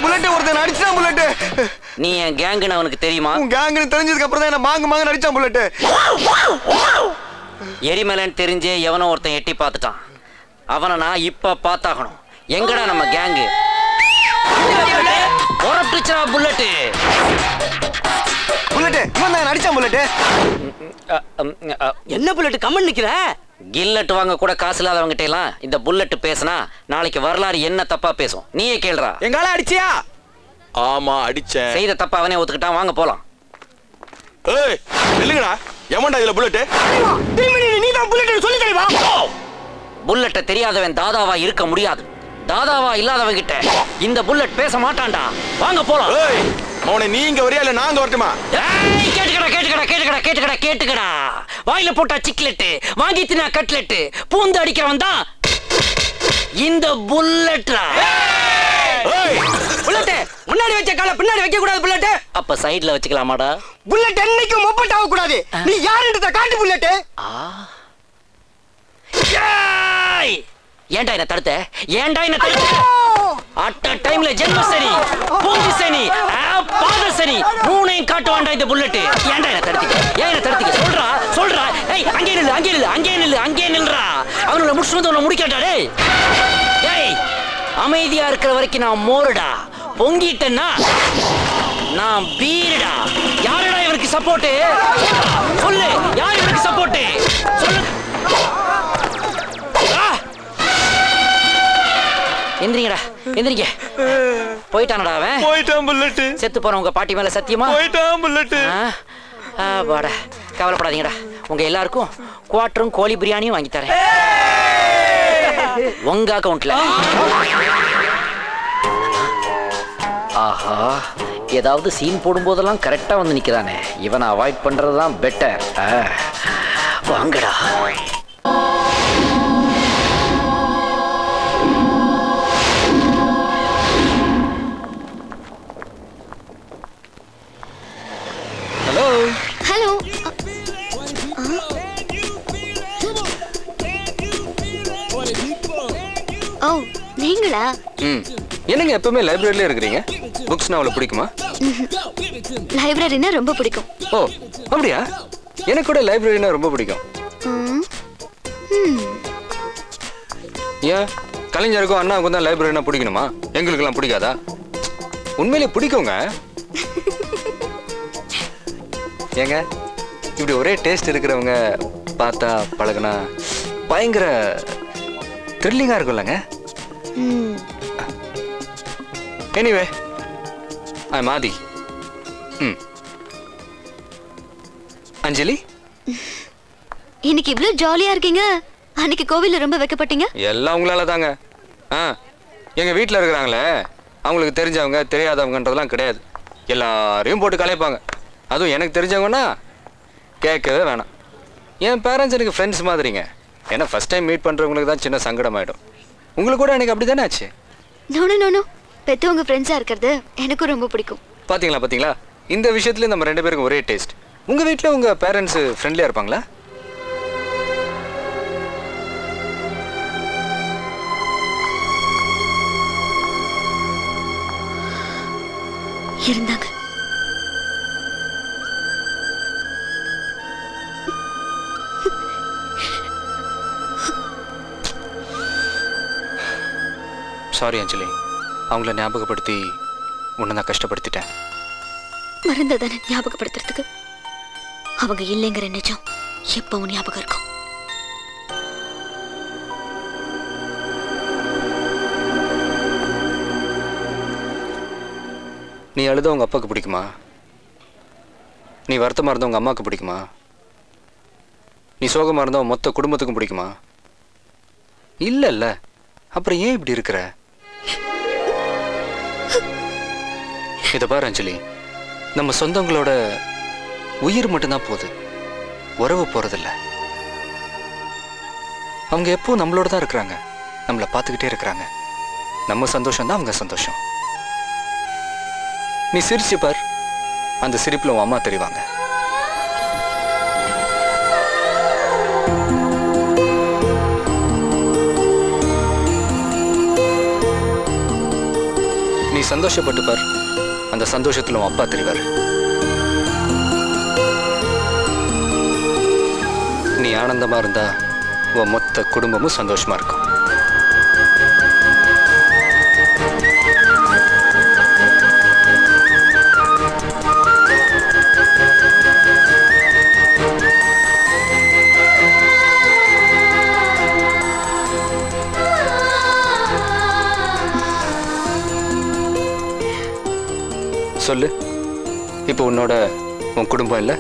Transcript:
Bullet ஒருத்தன் அடிச்சான் bullet. நீ என் கேங்குன்னு அவனுக்கு தெரியுமா? உன் கேங்குன்னு தெரிஞ்சதுக்கு அப்புறம் தான் என்ன மாங்கு அடிச்சான் புல்லட். எரிமலைன்னு தெரிஞ்சே எவனோ ஒருத்தன் எட்டி பார்த்துட்டான். அவனை நான் இப்ப பார்த்தாகணும். எங்கடா நம்ம கேங்கு? புறப்பட்டுச்சா புல்லட்? புல்லட் இவன் தான் அடிச்சான் புல்லட். என்ன புல்லட் கம்மன் நிக்கிற? கில்லட் வாங்க கூட காசு இல்லாதவங்கிட்ட எல்லாம் இந்த புல்லட் பேசினா நாளைக்கு வரலாறு என்ன தப்பா பேசும். நீயே கேளுடா. எங்கால அடிச்சியா? ஆமா அடிச்சேன். செய்த தப்பா அவனே ஒத்துக்கிட்டான். வாங்க போலாம். ஏய் நில்லுங்கடா. எவன்டா இதுல புல்லட்? நீ தான் புல்லட் சொல்லி தரவா? புல்லட்ட தெரியாதவன் தாதாவா இருக்க முடியாது. தாதாவா இல்லாதவங்கிட்ட இந்த புல்லட் பேச மாட்டான்டா. வாங்க போலாம். ஏய் மௌனே நீ இங்க வரியா இல்ல நாங்க வரட்டுமா? ஏய் கேட்டுக்கடா. வாயில போட்டா சிக்லெட், வாங்கி தின்னா கட்லெட், பூந்து அடிக்கிறவன் தான் இந்த புல்லட்ரா. ஏய் புல்லட் முன்னாடி வச்ச கால பின்னாடி வைக்க கூடாது புல்லட். அப்ப சைடுல வச்சுக்கலாமாடா? புல்லட் என்னைக்கும் மொப்பட் ஆக கூடாது. நீ யாருன்றத காட்டு புல்லட். ஏன்டா என்ன தடுத்த? அட்ட டைம்ல ஜென்ம சனி, பூஞ்சி சனி, பாத சனி மூணையும் காட்டுவான்டா இந்த புல்லட். ஏன்டா என்ன தடுத்தீங்க? சொல்றா. ஏய் அங்கே நில்றா. அவங்கள முடிச்சுட்டு உன்னை முடிக்கட்டா. டேய் அமைதியா இருக்கிற வரைக்கும் நான் மோருடா. பொங்கிட்டேன்னா நான் பீருடா. யாருடா இவருக்கு சப்போர்ட்? சொல்லு, யார் இவருக்கு சப்போர்ட்? சொல்லு. எந்திரிங்க. போயிட்டானடா அவன்? போயிட்டான் புல்லட். செத்து போன உங்க பாட்டி மேல சத்தியமா? போயிட்டான் புல்லட். வாடா, கவலைப்படாதீங்கடா. உங்க எல்லாருக்கும் குவாட்டரும் கோழி பிரியாணியும் வாங்கி தரேன் உங்க அக்கவுண்ட்ல. ஆஹா, ஏதாவது சீன் போடும்போதெல்லாம் கரெக்டா வந்து நிக்கிறானே. இவனை அவாய்ட் பண்றதுதான் பெட்டர். வாங்கடா. ஹலோ. ஓ நீங்களா? என்னங்க எப்பவுமே லைப்ரரியில இருக்கிறீங்க? புக்ஸ்னா அவ்வளவு பிடிக்குமா? லைப்ரரினா ரொம்ப பிடிக்கும். ஓ அப்படியா? எனக்கு கூட லைப்ரரினா ரொம்ப பிடிக்கும். ஏன் கலைஞருக்கும் அண்ணாவுக்கும் தான் லைப்ரரினா பிடிக்கணுமா? எங்களுக்கெல்லாம் பிடிக்காதா? உண்மையிலே பிடிக்குங்க. ஏங்க இப்படி ஒரே டேஸ்ட் இருக்கிறவங்க பார்த்தா பழகுனா பயங்கர த்ரில்லிங்கா இருக்கும்லங்க. எனிவே ஐ மாதி. அஞ்சலி, இன்னைக்கு இவ்வளவு ஜாலியா இருக்கீங்க. அன்னைக்கு கோவில்ல ரொம்ப வெக்கப்பட்டீங்க. எல்லாம் உங்களால தாங்க. எங்க வீட்டில் இருக்கிறாங்களே, அவங்களுக்கு தெரிஞ்சவங்க தெரியாதவங்கன்றதெல்லாம் கிடையாது. எல்லாரையும் போட்டு கலைப்பாங்க. அதுவும் எனக்கு தெரிஞ்சவங்கன்னா கேட்கவே வேணாம். என் பேரண்ட்ஸ் எனக்கு ஃப்ரெண்ட்ஸ் மாதிரிங்க. ஏன்னா ஃபர்ஸ்ட் டைம் மீட் பண்ணுறவங்களுக்கு தான் சின்ன சங்கடம் ஆகிடும். உங்களுக்கு கூட எனக்கு அப்படி தானே ஆச்சு? நோ பெற்றவங்க ஃப்ரெண்ட்ஸாக இருக்கிறது எனக்கும் ரொம்ப பிடிக்கும். பார்த்தீங்களா இந்த விஷயத்துல நம்ம ரெண்டு பேருக்கும் ஒரே டேஸ்ட். உங்கள் வீட்டில் உங்கள் பேரண்ட்ஸ் ஃப்ரெண்ட்லியாக இருப்பாங்களா? இருந்தாங்க. சாரி அஞ்சலி, அவங்கள ஞாபகப்படுத்தி உன்னை நான் கஷ்டப்படுத்திட்டேன். மறந்ததானே ஞாபகப்படுத்துறதுக்கு? அவங்க இல்லைங்கிற நிஜம் எப்பவும் ஞாபகம் இருக்கும். நீ அழுத உங்க அப்பாவுக்கு பிடிக்குமா? நீ வருத்தமா இருந்த உங்க அம்மாவுக்கு பிடிக்குமா? நீ சோகமா இருந்த மொத்த குடும்பத்துக்கும் பிடிக்குமா? இல்ல. அப்புறம் ஏன் இப்படி இருக்கிற? இத பாரு அஞ்சலி, நம்ம சொந்தங்களோட உயிர் மட்டும்தான் போகுது, உறவு போறதில்ல. அவங்க எப்போ நம்மளோட தான் இருக்கிறாங்க, நம்மளை பார்த்துக்கிட்டே இருக்கிறாங்க. நம்ம சந்தோஷம் தான் அவங்க சந்தோஷம். நீ சிரிச்சு பார், அந்த சிரிப்புல உன் அம்மா தெரிவாங்க. நீ நீ சந்தோஷப்பட்டு பார், அந்த சந்தோஷத்துல உன் அப்பா தெரிவார். நீ ஆனந்தமா இருந்தா உன் மொத்த குடும்பமும் சந்தோஷமா இருக்கும். சொல்லு, இப்போ உன்னோட உன் குடும்பம் இல்லை?